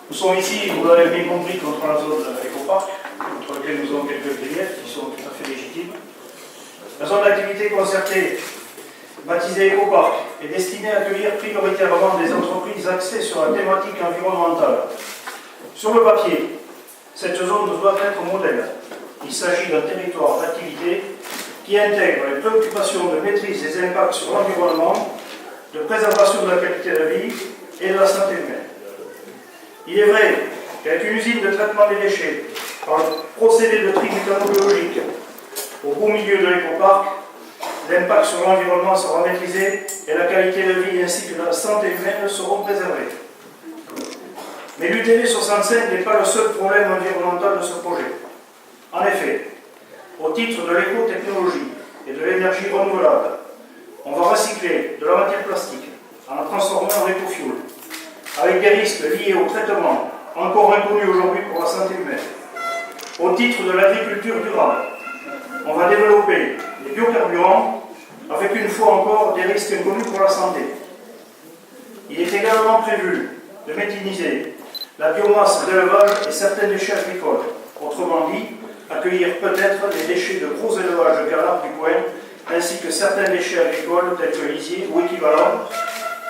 Nous sommes ici, vous l'avez bien compris, contre la zone éco-parc, contre laquelle nous avons quelques griefs qui sont tout à fait légitimes. La zone d'activité concertée, baptisée éco-parc, est destinée à accueillir prioritairement des entreprises axées sur la thématique environnementale. Sur le papier, cette zone doit être modèle. Il s'agit d'un territoire d'activité qui intègre les préoccupations de maîtrise des impacts sur l'environnement, de préservation de la qualité de vie et de la santé humaine. Il est vrai qu'avec une usine de traitement des déchets, par le procédé de tri mécano-biologique, au beau milieu de l'éco-parc, l'impact sur l'environnement sera maîtrisé et la qualité de vie ainsi que la santé humaine seront préservées. Mais l'UTV 65 n'est pas le seul problème environnemental de ce projet. En effet, au titre de l'éco-technologie et de l'énergie renouvelable, on va recycler de la matière plastique en la transformant en éco-fuel, avec des risques liés au traitement, encore inconnus aujourd'hui pour la santé humaine. Au titre de l'agriculture durable, on va développer des biocarburants avec une fois encore des risques inconnus pour la santé. Il est également prévu de méthaniser la biomasse d'élevage et certains déchets agricoles. Autrement dit, accueillir peut-être des déchets de gros élevages de canards du coin, ainsi que certains déchets agricoles tels que lisiers ou équivalents,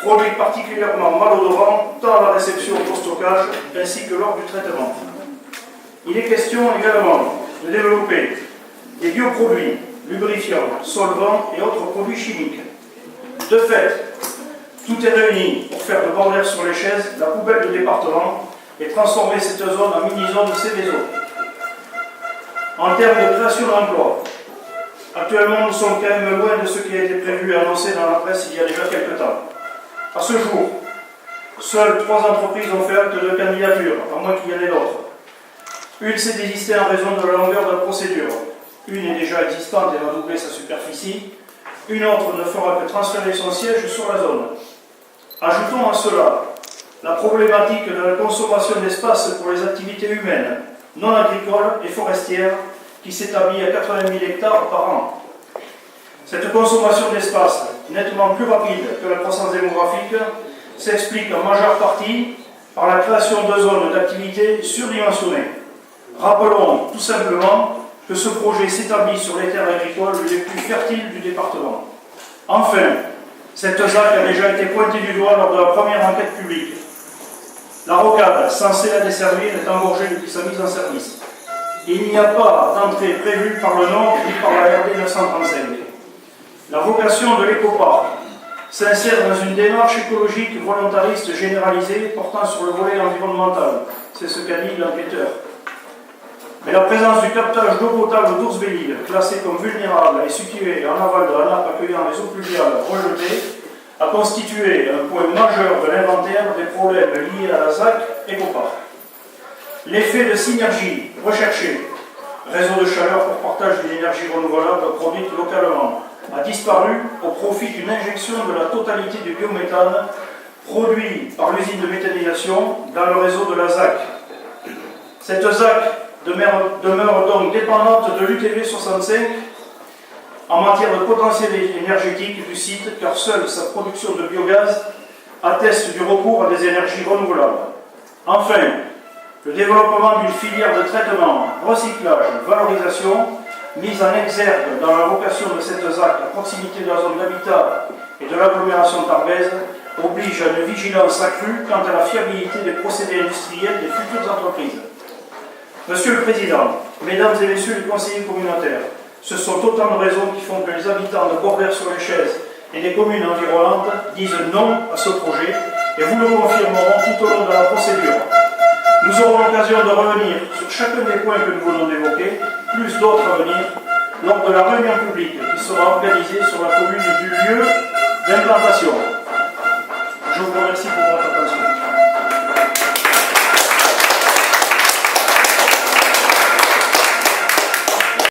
produits particulièrement malodorants tant à la réception qu'au stockage, ainsi que lors du traitement. Il est question également de développer des bioproduits, lubrifiants, solvants et autres produits chimiques. De fait, tout est réuni pour faire de bordel sur les chaises la poubelle du département et transformer cette zone en mini-zone Céveso. En termes de création d'emplois, actuellement nous sommes quand même loin de ce qui a été prévu et annoncé dans la presse il y a déjà quelques temps. À ce jour, seules 3 entreprises ont fait acte de candidature, à moins qu'il y en ait d'autres. Une s'est désistée en raison de la longueur de la procédure. Une est déjà existante et va doubler sa superficie. Une autre ne fera que transférer son siège sur la zone. Ajoutons à cela la problématique de la consommation d'espace pour les activités humaines, non agricoles et forestières, qui s'établit à 80 000 hectares par an. Cette consommation d'espace, nettement plus rapide que la croissance démographique, s'explique en majeure partie par la création de zones d'activité surdimensionnées. Rappelons tout simplement que ce projet s'établit sur les terres agricoles les plus fertiles du département. Enfin, cette ZAC a déjà été pointée du doigt lors de la première enquête publique. La rocade, censée la desservir, est engorgée depuis sa mise en service. Il n'y a pas d'entrée prévue par le Nord ni par la RD 935. La vocation de l'éco-parc s'insère dans une démarche écologique volontariste généralisée portant sur le volet environnemental. C'est ce qu'a dit l'enquêteur. Mais la présence du captage d'eau potable d'Oursbélisle, classé comme vulnérable et situé en aval de la nappe accueillant les eaux pluviales rejetées, a constitué un point majeur de l'inventaire des problèmes liés à la ZAC éco-parc. L'effet de synergie recherché, réseau de chaleur pour partage d'une énergie renouvelable produite localement, a disparu au profit d'une injection de la totalité du biométhane produit par l'usine de méthanisation dans le réseau de la ZAC. Cette ZAC demeure donc dépendante de l'UTV 65 en matière de potentiel énergétique du site, car seule sa production de biogaz atteste du recours à des énergies renouvelables. Enfin, le développement d'une filière de traitement, recyclage, valorisation, mise en exergue dans la vocation de cette ZAC à proximité de la zone d'habitat et de l'agglomération tarbaise, oblige à une vigilance accrue quant à la fiabilité des procédés industriels des futures entreprises. Monsieur le Président, Mesdames et Messieurs les conseillers communautaires, ce sont autant de raisons qui font que les habitants de Bordères-sur-les-Chaises et des communes environnantes disent non à ce projet et vous le confirmerons tout au long de la procédure. Nous aurons l'occasion de revenir sur chacun des points que nous venons d'évoquer, plus d'autres à venir, lors de la réunion publique qui sera organisée sur la commune du lieu d'implantation. Je vous remercie pour votre attention.